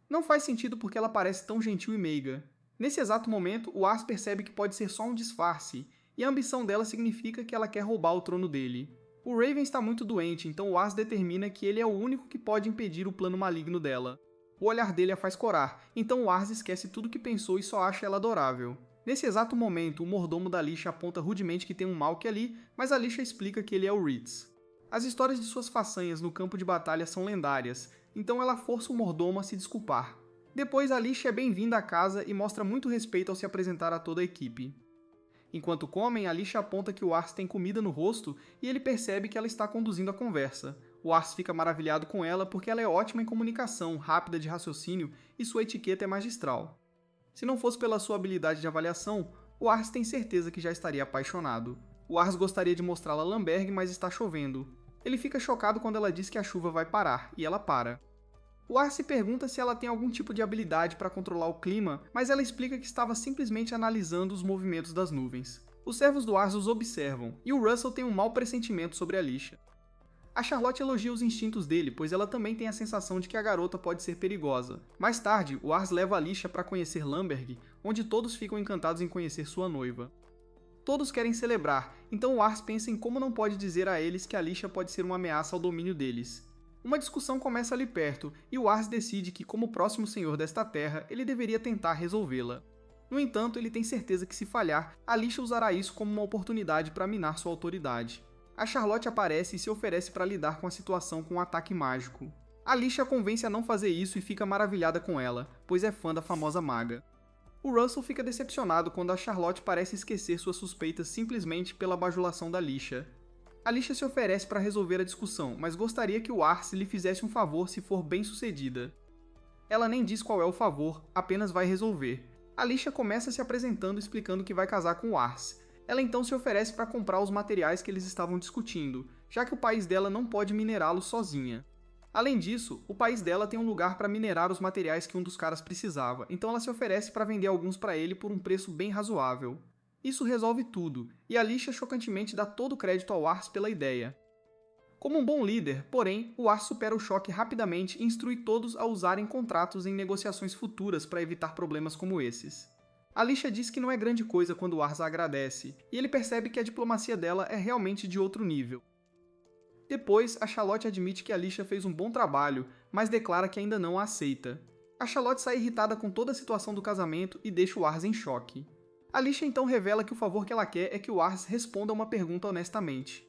Não faz sentido porque ela parece tão gentil e meiga. Nesse exato momento, o Ars percebe que pode ser só um disfarce, e a ambição dela significa que ela quer roubar o trono dele. O Raven está muito doente, então o Ars determina que ele é o único que pode impedir o plano maligno dela. O olhar dele a faz corar, então o Ars esquece tudo que pensou e só acha ela adorável. Nesse exato momento, o mordomo da Lixa aponta rudemente que tem um Malk ali, mas a Lixa explica que ele é o Ritz. As histórias de suas façanhas no campo de batalha são lendárias, então ela força o mordomo a se desculpar. Depois, a Lixa é bem-vinda à casa e mostra muito respeito ao se apresentar a toda a equipe. Enquanto comem, a Lixa aponta que o Ars tem comida no rosto e ele percebe que ela está conduzindo a conversa. O Ars fica maravilhado com ela porque ela é ótima em comunicação, rápida de raciocínio e sua etiqueta é magistral. Se não fosse pela sua habilidade de avaliação, o Ars tem certeza que já estaria apaixonado. O Ars gostaria de mostrá-la a Lamberg, mas está chovendo. Ele fica chocado quando ela diz que a chuva vai parar, e ela para. O Ars se pergunta se ela tem algum tipo de habilidade para controlar o clima, mas ela explica que estava simplesmente analisando os movimentos das nuvens. Os servos do Ars os observam, e o Russell tem um mau pressentimento sobre a Lixa. A Charlotte elogia os instintos dele, pois ela também tem a sensação de que a garota pode ser perigosa. Mais tarde, o Ars leva a Lixa para conhecer Lamberg, onde todos ficam encantados em conhecer sua noiva. Todos querem celebrar, então o Ars pensa em como não pode dizer a eles que a Lixa pode ser uma ameaça ao domínio deles. Uma discussão começa ali perto, e o Ars decide que, como próximo senhor desta terra, ele deveria tentar resolvê-la. No entanto, ele tem certeza que se falhar, a Lixa usará isso como uma oportunidade para minar sua autoridade. A Charlotte aparece e se oferece para lidar com a situação com um ataque mágico. A Lixa a convence a não fazer isso e fica maravilhada com ela, pois é fã da famosa maga. O Russell fica decepcionado quando a Charlotte parece esquecer suas suspeitas simplesmente pela bajulação da Lixa. A Lixa se oferece para resolver a discussão, mas gostaria que o Ars lhe fizesse um favor se for bem sucedida. Ela nem diz qual é o favor, apenas vai resolver. A Lixa começa se apresentando explicando que vai casar com o Ars. Ela então se oferece para comprar os materiais que eles estavam discutindo, já que o país dela não pode minerá-los sozinha. Além disso, o país dela tem um lugar para minerar os materiais que um dos caras precisava, então ela se oferece para vender alguns para ele por um preço bem razoável. Isso resolve tudo, e a Lixa chocantemente dá todo o crédito ao Ars pela ideia. Como um bom líder, porém, o Ars supera o choque rapidamente e instrui todos a usarem contratos em negociações futuras para evitar problemas como esses. A Lixa diz que não é grande coisa quando o Ars a agradece, e ele percebe que a diplomacia dela é realmente de outro nível. Depois, a Charlotte admite que a Lixa fez um bom trabalho, mas declara que ainda não a aceita. A Charlotte sai irritada com toda a situação do casamento e deixa o Ars em choque. A Lixa então revela que o favor que ela quer é que o Ars responda uma pergunta honestamente.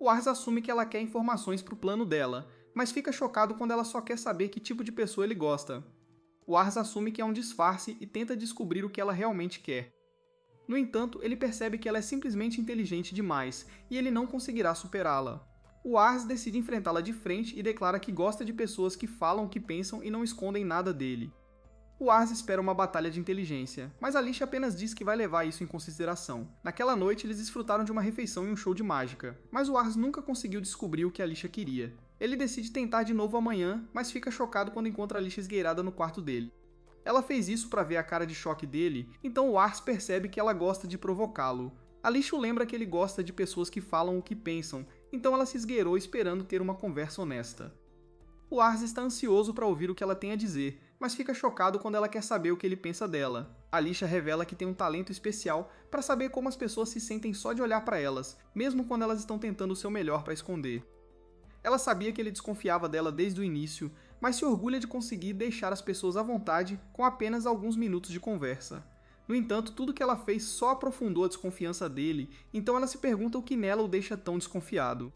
O Ars assume que ela quer informações para o plano dela, mas fica chocado quando ela só quer saber que tipo de pessoa ele gosta. O Ars assume que é um disfarce e tenta descobrir o que ela realmente quer. No entanto, ele percebe que ela é simplesmente inteligente demais, e ele não conseguirá superá-la. O Ars decide enfrentá-la de frente e declara que gosta de pessoas que falam o que pensam e não escondem nada dele. O Ars espera uma batalha de inteligência, mas a Lixa apenas diz que vai levar isso em consideração. Naquela noite, eles desfrutaram de uma refeição e um show de mágica, mas o Ars nunca conseguiu descobrir o que a Lixa queria. Ele decide tentar de novo amanhã, mas fica chocado quando encontra a Lixa esgueirada no quarto dele. Ela fez isso para ver a cara de choque dele, então o Ars percebe que ela gosta de provocá-lo. A Lixa o lembra que ele gosta de pessoas que falam o que pensam, então ela se esgueirou esperando ter uma conversa honesta. O Ars está ansioso para ouvir o que ela tem a dizer, mas fica chocado quando ela quer saber o que ele pensa dela. A Lixa revela que tem um talento especial para saber como as pessoas se sentem só de olhar para elas, mesmo quando elas estão tentando o seu melhor para esconder. Ela sabia que ele desconfiava dela desde o início, mas se orgulha de conseguir deixar as pessoas à vontade com apenas alguns minutos de conversa. No entanto, tudo que ela fez só aprofundou a desconfiança dele, então ela se pergunta o que nela o deixa tão desconfiado.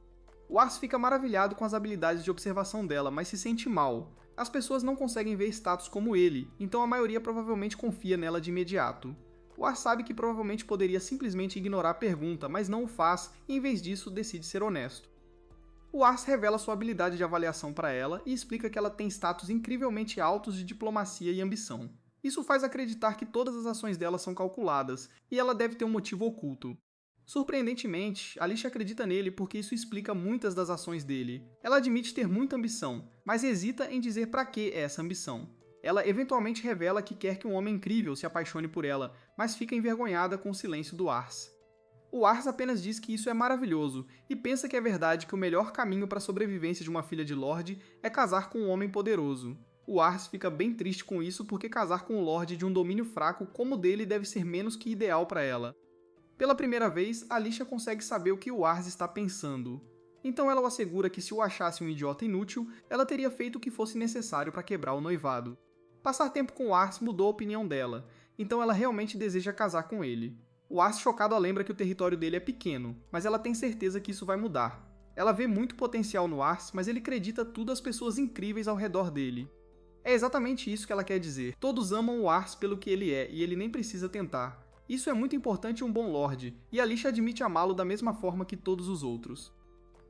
O Ars fica maravilhado com as habilidades de observação dela, mas se sente mal. As pessoas não conseguem ver status como ele, então a maioria provavelmente confia nela de imediato. O Ars sabe que provavelmente poderia simplesmente ignorar a pergunta, mas não o faz e em vez disso decide ser honesto. O Ars revela sua habilidade de avaliação para ela e explica que ela tem status incrivelmente altos de diplomacia e ambição. Isso faz acreditar que todas as ações dela são calculadas, e ela deve ter um motivo oculto. Surpreendentemente, a Lixa acredita nele porque isso explica muitas das ações dele. Ela admite ter muita ambição, mas hesita em dizer para que é essa ambição. Ela eventualmente revela que quer que um homem incrível se apaixone por ela, mas fica envergonhada com o silêncio do Ars. O Ars apenas diz que isso é maravilhoso, e pensa que é verdade que o melhor caminho para a sobrevivência de uma filha de Lorde é casar com um homem poderoso. O Ars fica bem triste com isso porque casar com um lorde de um domínio fraco como o dele deve ser menos que ideal para ela. Pela primeira vez, Alicia consegue saber o que o Ars está pensando. Então ela o assegura que se o achasse um idiota inútil, ela teria feito o que fosse necessário para quebrar o noivado. Passar tempo com o Ars mudou a opinião dela, então ela realmente deseja casar com ele. O Ars chocado a lembra que o território dele é pequeno, mas ela tem certeza que isso vai mudar. Ela vê muito potencial no Ars, mas ele acredita tudo às pessoas incríveis ao redor dele. É exatamente isso que ela quer dizer. Todos amam o Ars pelo que ele é, e ele nem precisa tentar. Isso é muito importante em um bom Lorde, e Alicia admite amá-lo da mesma forma que todos os outros.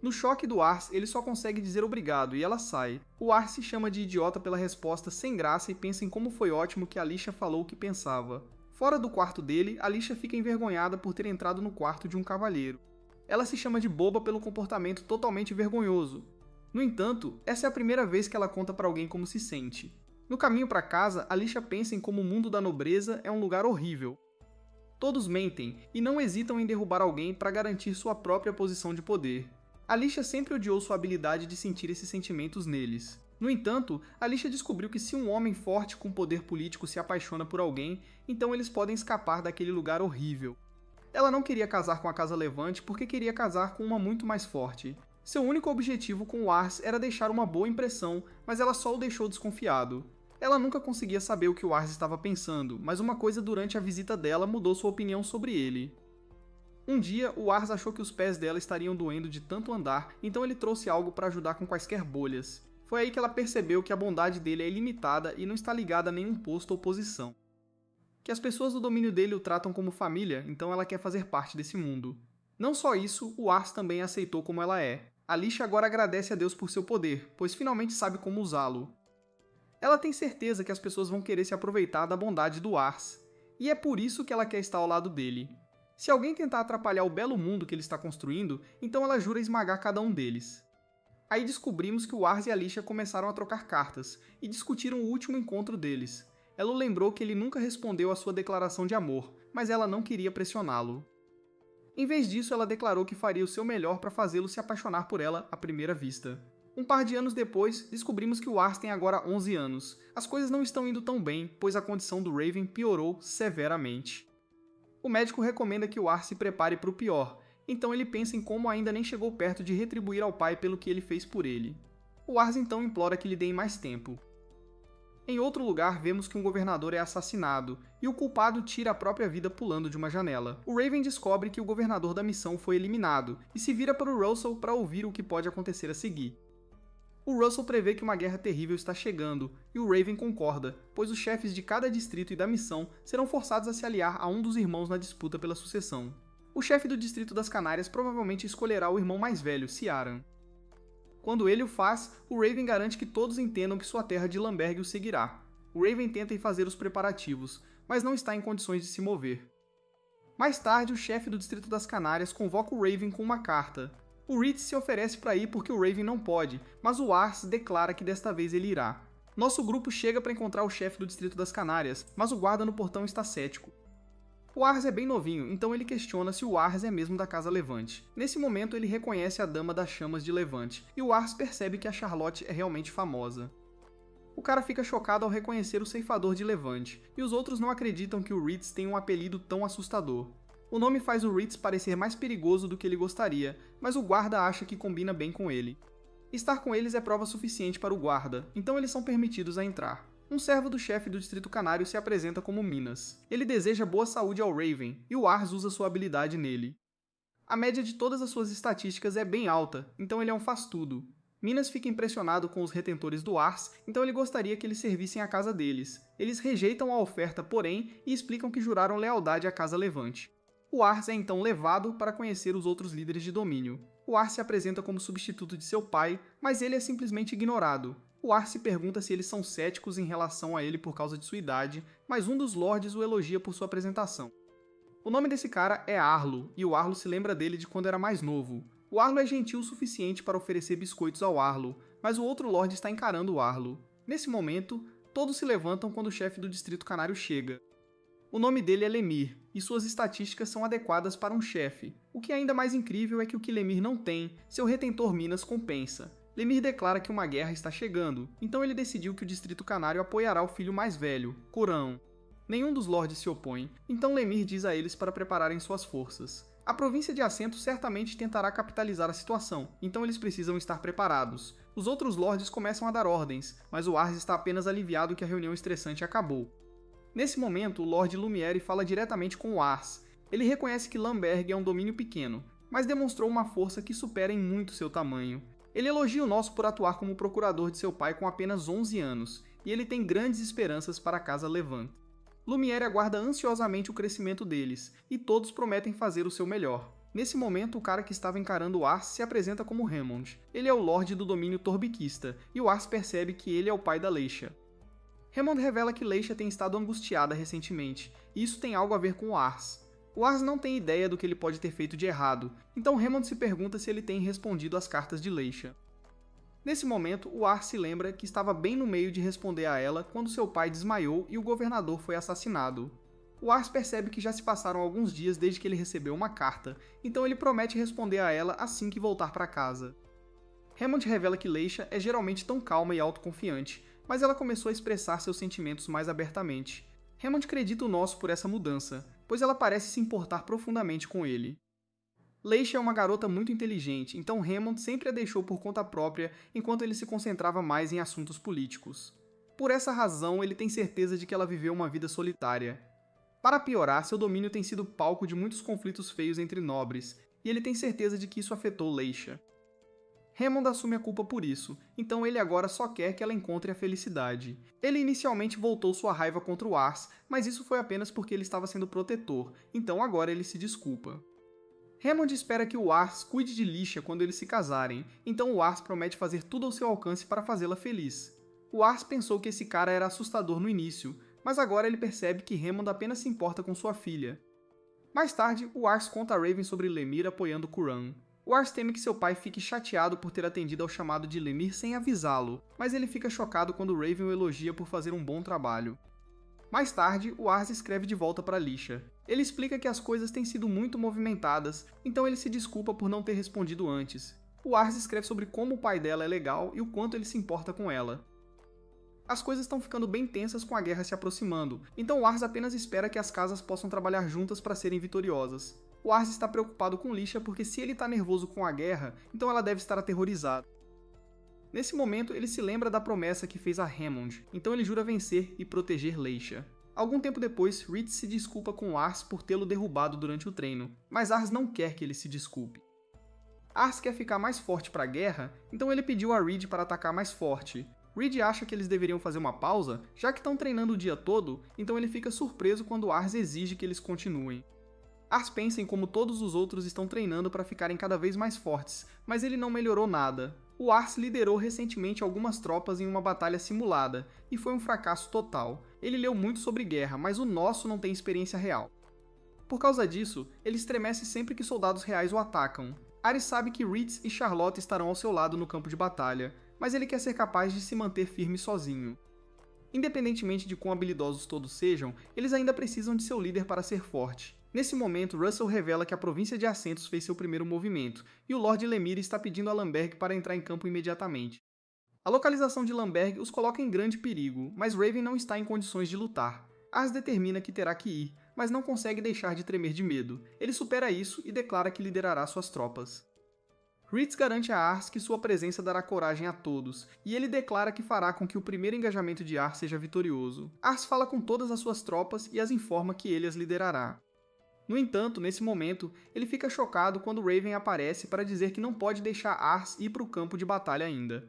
No choque do Ars, ele só consegue dizer obrigado e ela sai. O Ars se chama de idiota pela resposta sem graça e pensa em como foi ótimo que Alicia falou o que pensava. Fora do quarto dele, Alicia fica envergonhada por ter entrado no quarto de um cavalheiro. Ela se chama de boba pelo comportamento totalmente vergonhoso. No entanto, essa é a primeira vez que ela conta para alguém como se sente. No caminho para casa, Alicia pensa em como o mundo da nobreza é um lugar horrível. Todos mentem e não hesitam em derrubar alguém para garantir sua própria posição de poder. Alicia sempre odiou sua habilidade de sentir esses sentimentos neles. No entanto, Alicia descobriu que se um homem forte com poder político se apaixona por alguém, então eles podem escapar daquele lugar horrível. Ela não queria casar com a Casa Levante porque queria casar com uma muito mais forte. Seu único objetivo com o Ars era deixar uma boa impressão, mas ela só o deixou desconfiado. Ela nunca conseguia saber o que o Ars estava pensando, mas uma coisa durante a visita dela mudou sua opinião sobre ele. Um dia, o Ars achou que os pés dela estariam doendo de tanto andar, então ele trouxe algo para ajudar com quaisquer bolhas. Foi aí que ela percebeu que a bondade dele é ilimitada e não está ligada a nenhum posto ou posição. Que as pessoas do domínio dele o tratam como família, então ela quer fazer parte desse mundo. Não só isso, o Ars também a aceitou como ela é. Alicia agora agradece a Deus por seu poder, pois finalmente sabe como usá-lo. Ela tem certeza que as pessoas vão querer se aproveitar da bondade do Ars, e é por isso que ela quer estar ao lado dele. Se alguém tentar atrapalhar o belo mundo que ele está construindo, então ela jura esmagar cada um deles. Aí descobrimos que o Ars e Alicia começaram a trocar cartas, e discutiram o último encontro deles. Ela lembrou que ele nunca respondeu à sua declaração de amor, mas ela não queria pressioná-lo. Em vez disso, ela declarou que faria o seu melhor para fazê-lo se apaixonar por ela à primeira vista. Um par de anos depois, descobrimos que o Ars tem agora 11 anos. As coisas não estão indo tão bem, pois a condição do Raven piorou severamente. O médico recomenda que o Ars se prepare para o pior, então ele pensa em como ainda nem chegou perto de retribuir ao pai pelo que ele fez por ele. O Ars então implora que lhe deem mais tempo. Em outro lugar, vemos que um governador é assassinado, e o culpado tira a própria vida pulando de uma janela. O Raven descobre que o governador da missão foi eliminado, e se vira para o Russell para ouvir o que pode acontecer a seguir. O Russell prevê que uma guerra terrível está chegando, e o Raven concorda, pois os chefes de cada distrito e da missão serão forçados a se aliar a um dos irmãos na disputa pela sucessão. O chefe do distrito das Canárias provavelmente escolherá o irmão mais velho, Ciaran. Quando ele o faz, o Raven garante que todos entendam que sua terra de Lamberg o seguirá. O Raven tenta fazer os preparativos, mas não está em condições de se mover. Mais tarde, o chefe do distrito das Canárias convoca o Raven com uma carta. O Ritz se oferece para ir porque o Raven não pode, mas o Ars declara que desta vez ele irá. Nosso grupo chega para encontrar o chefe do distrito das Canárias, mas o guarda no portão está cético. O Ars é bem novinho, então ele questiona se o Ars é mesmo da Casa Levante. Nesse momento ele reconhece a Dama das Chamas de Levante, e o Ars percebe que a Charlotte é realmente famosa. O cara fica chocado ao reconhecer o Ceifador de Levante, e os outros não acreditam que o Ritz tem um apelido tão assustador. O nome faz o Ritz parecer mais perigoso do que ele gostaria, mas o guarda acha que combina bem com ele. Estar com eles é prova suficiente para o guarda, então eles são permitidos a entrar. Um servo do chefe do Distrito Canário se apresenta como Minas. Ele deseja boa saúde ao Raven, e o Ars usa sua habilidade nele. A média de todas as suas estatísticas é bem alta, então ele é um faz-tudo. Minas fica impressionado com os retentores do Ars, então ele gostaria que eles servissem à casa deles. Eles rejeitam a oferta, porém, e explicam que juraram lealdade à Casa Levante. O Ars é então levado para conhecer os outros líderes de domínio. O Ars se apresenta como substituto de seu pai, mas ele é simplesmente ignorado. O Ars se pergunta se eles são céticos em relação a ele por causa de sua idade, mas um dos lords o elogia por sua apresentação. O nome desse cara é Arlo, e o Arlo se lembra dele de quando era mais novo. O Arlo é gentil o suficiente para oferecer biscoitos ao Arlo, mas o outro lord está encarando o Arlo. Nesse momento, todos se levantam quando o chefe do Distrito Canário chega. O nome dele é Lemir, e suas estatísticas são adequadas para um chefe. O que é ainda mais incrível é que o que Lemir não tem, seu retentor Minas compensa. Lemire declara que uma guerra está chegando, então ele decidiu que o Distrito Canário apoiará o filho mais velho, Corão. Nenhum dos lords se opõe, então Lemire diz a eles para prepararem suas forças. A província de Assento certamente tentará capitalizar a situação, então eles precisam estar preparados. Os outros lords começam a dar ordens, mas o Ars está apenas aliviado que a reunião estressante acabou. Nesse momento, o Lord Lumiere fala diretamente com o Ars. Ele reconhece que Lamberg é um domínio pequeno, mas demonstrou uma força que supera em muito seu tamanho. Ele elogia o Nosso por atuar como procurador de seu pai com apenas 11 anos, e ele tem grandes esperanças para a Casa Levant. Lumiere aguarda ansiosamente o crescimento deles, e todos prometem fazer o seu melhor. Nesse momento, o cara que estava encarando o Ars se apresenta como Hammond. Ele é o Lorde do domínio Torbiquista, e o Ars percebe que ele é o pai da Leisha. Hammond revela que Leisha tem estado angustiada recentemente, e isso tem algo a ver com o Ars. O Ars não tem ideia do que ele pode ter feito de errado, então Hammond se pergunta se ele tem respondido às cartas de Leisha. Nesse momento, o Ars se lembra que estava bem no meio de responder a ela quando seu pai desmaiou e o governador foi assassinado. O Ars percebe que já se passaram alguns dias desde que ele recebeu uma carta, então ele promete responder a ela assim que voltar para casa. Hammond revela que Leisha é geralmente tão calma e autoconfiante, mas ela começou a expressar seus sentimentos mais abertamente. Hammond acredita o Nosso por essa mudança, pois ela parece se importar profundamente com ele. Leisha é uma garota muito inteligente, então Hammond sempre a deixou por conta própria enquanto ele se concentrava mais em assuntos políticos. Por essa razão, ele tem certeza de que ela viveu uma vida solitária. Para piorar, seu domínio tem sido palco de muitos conflitos feios entre nobres, e ele tem certeza de que isso afetou Leisha. Hammond assume a culpa por isso, então ele agora só quer que ela encontre a felicidade. Ele inicialmente voltou sua raiva contra o Ars, mas isso foi apenas porque ele estava sendo protetor, então agora ele se desculpa. Hammond espera que o Ars cuide de Leisha quando eles se casarem, então o Ars promete fazer tudo ao seu alcance para fazê-la feliz. O Ars pensou que esse cara era assustador no início, mas agora ele percebe que Hammond apenas se importa com sua filha. Mais tarde, o Ars conta a Raven sobre Lemire apoiando Kuran. O Ars teme que seu pai fique chateado por ter atendido ao chamado de Lemire sem avisá-lo, mas ele fica chocado quando Raven o elogia por fazer um bom trabalho. Mais tarde, o Ars escreve de volta para Leisha. Ele explica que as coisas têm sido muito movimentadas, então ele se desculpa por não ter respondido antes. O Ars escreve sobre como o pai dela é legal e o quanto ele se importa com ela. As coisas estão ficando bem tensas com a guerra se aproximando, então o Ars apenas espera que as casas possam trabalhar juntas para serem vitoriosas. O Ars está preocupado com Leisha porque se ele está nervoso com a guerra, então ela deve estar aterrorizada. Nesse momento, ele se lembra da promessa que fez a Hammond, então ele jura vencer e proteger Leisha. Algum tempo depois, Reed se desculpa com Ars por tê-lo derrubado durante o treino, mas Ars não quer que ele se desculpe. Ars quer ficar mais forte para a guerra, então ele pediu a Reed para atacar mais forte. Reed acha que eles deveriam fazer uma pausa, já que estão treinando o dia todo, então ele fica surpreso quando Ars exige que eles continuem. Ars pensa em como todos os outros estão treinando para ficarem cada vez mais fortes, mas ele não melhorou nada. O Ars liderou recentemente algumas tropas em uma batalha simulada, e foi um fracasso total. Ele leu muito sobre guerra, mas o Nosso não tem experiência real. Por causa disso, ele estremece sempre que soldados reais o atacam. Ares sabe que Reed e Charlotte estarão ao seu lado no campo de batalha, mas ele quer ser capaz de se manter firme sozinho. Independentemente de quão habilidosos todos sejam, eles ainda precisam de seu líder para ser forte. Nesse momento, Russell revela que a província de Ascentos fez seu primeiro movimento, e o Lord Lemire está pedindo a Lamberg para entrar em campo imediatamente. A localização de Lamberg os coloca em grande perigo, mas Raven não está em condições de lutar. Ars determina que terá que ir, mas não consegue deixar de tremer de medo. Ele supera isso e declara que liderará suas tropas. Reed garante a Ars que sua presença dará coragem a todos, e ele declara que fará com que o primeiro engajamento de Ars seja vitorioso. Ars fala com todas as suas tropas e as informa que ele as liderará. No entanto, nesse momento, ele fica chocado quando Raven aparece para dizer que não pode deixar Ars ir para o campo de batalha ainda.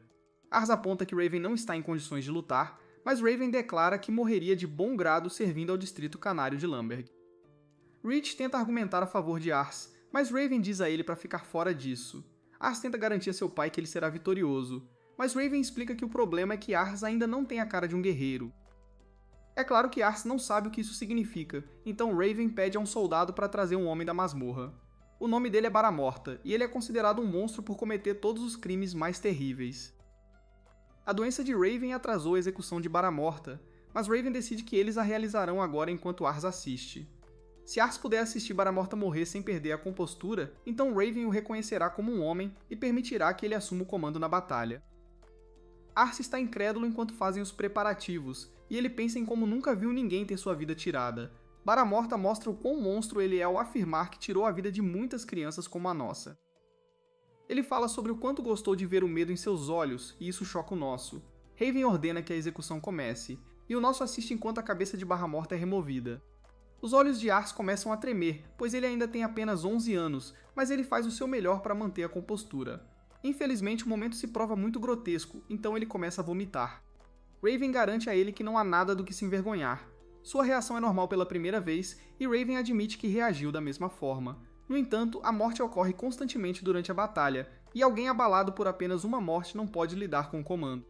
Ars aponta que Raven não está em condições de lutar, mas Raven declara que morreria de bom grado servindo ao distrito canário de Lamberg. Reed tenta argumentar a favor de Ars, mas Raven diz a ele para ficar fora disso. Ars tenta garantir a seu pai que ele será vitorioso, mas Raven explica que o problema é que Ars ainda não tem a cara de um guerreiro. É claro que Ars não sabe o que isso significa, então Raven pede a um soldado para trazer um homem da masmorra. O nome dele é Baramorta, e ele é considerado um monstro por cometer todos os crimes mais terríveis. A doença de Raven atrasou a execução de Baramorta, mas Raven decide que eles a realizarão agora enquanto Ars assiste. Se Ars puder assistir Baramorta morrer sem perder a compostura, então Raven o reconhecerá como um homem e permitirá que ele assuma o comando na batalha. Ars está incrédulo enquanto fazem os preparativos, e ele pensa em como nunca viu ninguém ter sua vida tirada. Baramorta mostra o quão monstro ele é ao afirmar que tirou a vida de muitas crianças como a nossa. Ele fala sobre o quanto gostou de ver o medo em seus olhos, e isso choca o nosso. Raven ordena que a execução comece, e o nosso assiste enquanto a cabeça de Baramorta é removida. Os olhos de Ars começam a tremer, pois ele ainda tem apenas 11 anos, mas ele faz o seu melhor para manter a compostura. Infelizmente, o momento se prova muito grotesco, então ele começa a vomitar. Raven garante a ele que não há nada do que se envergonhar. Sua reação é normal pela primeira vez, e Raven admite que reagiu da mesma forma. No entanto, a morte ocorre constantemente durante a batalha, e alguém abalado por apenas uma morte não pode lidar com o comando.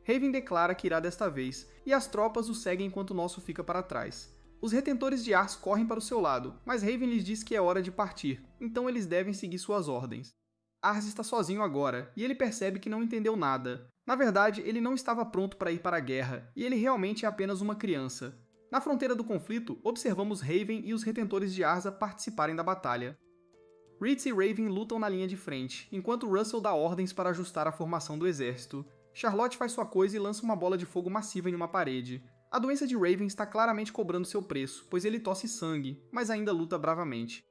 Raven declara que irá desta vez, e as tropas o seguem enquanto o nosso fica para trás. Os retentores de Ars correm para o seu lado, mas Raven lhes diz que é hora de partir, então eles devem seguir suas ordens. Ars está sozinho agora, e ele percebe que não entendeu nada. Na verdade, ele não estava pronto para ir para a guerra, e ele realmente é apenas uma criança. Na fronteira do conflito, observamos Raven e os retentores de Arza participarem da batalha. Ritz e Raven lutam na linha de frente, enquanto Russell dá ordens para ajustar a formação do exército. Charlotte faz sua coisa e lança uma bola de fogo massiva em uma parede. A doença de Raven está claramente cobrando seu preço, pois ele tosse sangue, mas ainda luta bravamente.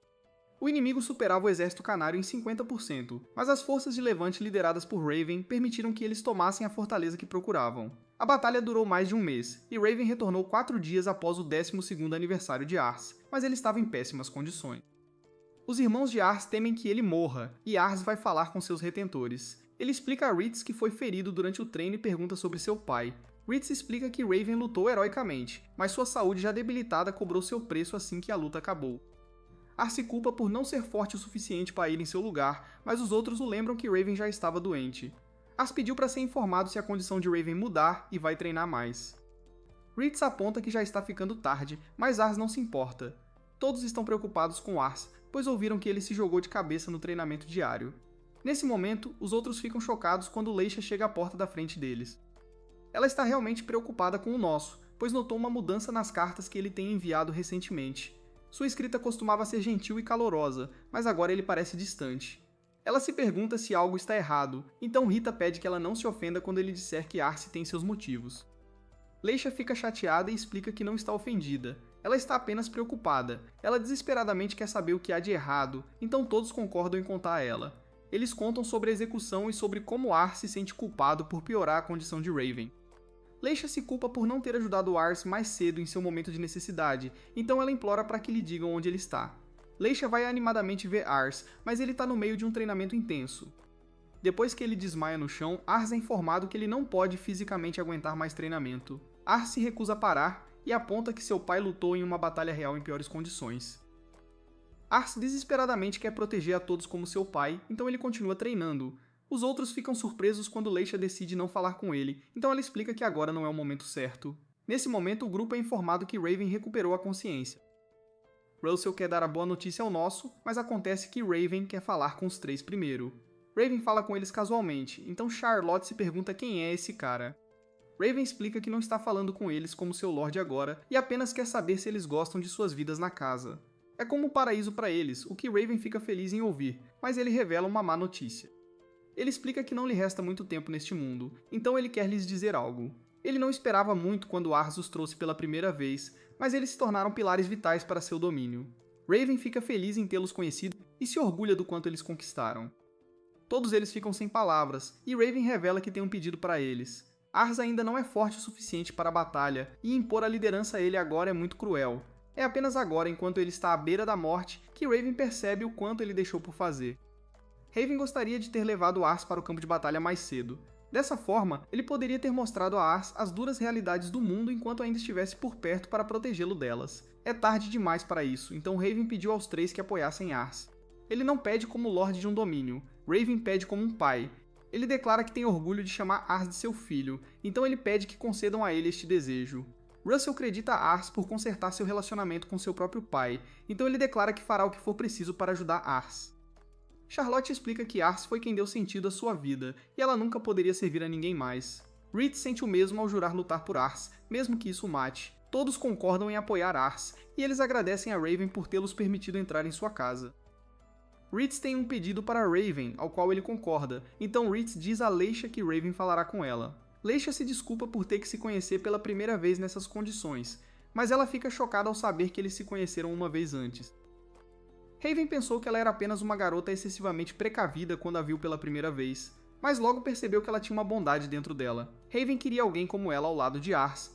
O inimigo superava o exército canário em 50%, mas as forças de levante lideradas por Raven permitiram que eles tomassem a fortaleza que procuravam. A batalha durou mais de um mês, e Raven retornou 4 dias após o 12º aniversário de Ars, mas ele estava em péssimas condições. Os irmãos de Ars temem que ele morra, e Ars vai falar com seus retentores. Ele explica a Ritz que foi ferido durante o treino e pergunta sobre seu pai. Ritz explica que Raven lutou heroicamente, mas sua saúde já debilitada cobrou seu preço assim que a luta acabou. Ars se culpa por não ser forte o suficiente para ir em seu lugar, mas os outros o lembram que Raven já estava doente. Ars pediu para ser informado se a condição de Raven mudar e vai treinar mais. Ritz aponta que já está ficando tarde, mas Ars não se importa. Todos estão preocupados com Ars, pois ouviram que ele se jogou de cabeça no treinamento diário. Nesse momento, os outros ficam chocados quando Leisha chega à porta da frente deles. Ela está realmente preocupada com o nosso, pois notou uma mudança nas cartas que ele tem enviado recentemente. Sua escrita costumava ser gentil e calorosa, mas agora ele parece distante. Ela se pergunta se algo está errado, então Rita pede que ela não se ofenda quando ele disser que Arce tem seus motivos. Leisha fica chateada e explica que não está ofendida. Ela está apenas preocupada. Ela desesperadamente quer saber o que há de errado, então todos concordam em contar a ela. Eles contam sobre a execução e sobre como Arce se sente culpado por piorar a condição de Raven. Leisha se culpa por não ter ajudado Arce mais cedo em seu momento de necessidade, então ela implora para que lhe digam onde ele está. Leisha vai animadamente ver Arce, mas ele está no meio de um treinamento intenso. Depois que ele desmaia no chão, Arce é informado que ele não pode fisicamente aguentar mais treinamento. Arce se recusa a parar e aponta que seu pai lutou em uma batalha real em piores condições. Arce desesperadamente quer proteger a todos como seu pai, então ele continua treinando. Os outros ficam surpresos quando Leisha decide não falar com ele, então ela explica que agora não é o momento certo. Nesse momento, o grupo é informado que Raven recuperou a consciência. Russell quer dar a boa notícia ao nosso, mas acontece que Raven quer falar com os 3 primeiro. Raven fala com eles casualmente, então Charlotte se pergunta quem é esse cara. Raven explica que não está falando com eles como seu Lorde agora e apenas quer saber se eles gostam de suas vidas na casa. É como um paraíso para eles, o que Raven fica feliz em ouvir, mas ele revela uma má notícia. Ele explica que não lhe resta muito tempo neste mundo, então ele quer lhes dizer algo. Ele não esperava muito quando Ars os trouxe pela primeira vez, mas eles se tornaram pilares vitais para seu domínio. Raven fica feliz em tê-los conhecido e se orgulha do quanto eles conquistaram. Todos eles ficam sem palavras, e Raven revela que tem um pedido para eles. Ars ainda não é forte o suficiente para a batalha, e impor a liderança a ele agora é muito cruel. É apenas agora, enquanto ele está à beira da morte, que Raven percebe o quanto ele deixou por fazer. Raven gostaria de ter levado Ars para o campo de batalha mais cedo. Dessa forma, ele poderia ter mostrado a Ars as duras realidades do mundo enquanto ainda estivesse por perto para protegê-lo delas. É tarde demais para isso, então Raven pediu aos 3 que apoiassem Ars. Ele não pede como Lorde de um domínio, Raven pede como um pai. Ele declara que tem orgulho de chamar Ars de seu filho, então ele pede que concedam a ele este desejo. Russell acredita a Ars por consertar seu relacionamento com seu próprio pai, então ele declara que fará o que for preciso para ajudar Ars. Charlotte explica que Ars foi quem deu sentido à sua vida, e ela nunca poderia servir a ninguém mais. Ritz sente o mesmo ao jurar lutar por Ars, mesmo que isso o mate. Todos concordam em apoiar Ars, e eles agradecem a Raven por tê-los permitido entrar em sua casa. Ritz tem um pedido para Raven, ao qual ele concorda, então Ritz diz a Leisha que Raven falará com ela. Leisha se desculpa por ter que se conhecer pela primeira vez nessas condições, mas ela fica chocada ao saber que eles se conheceram uma vez antes. Raven pensou que ela era apenas uma garota excessivamente precavida quando a viu pela primeira vez, mas logo percebeu que ela tinha uma bondade dentro dela. Raven queria alguém como ela ao lado de Ars,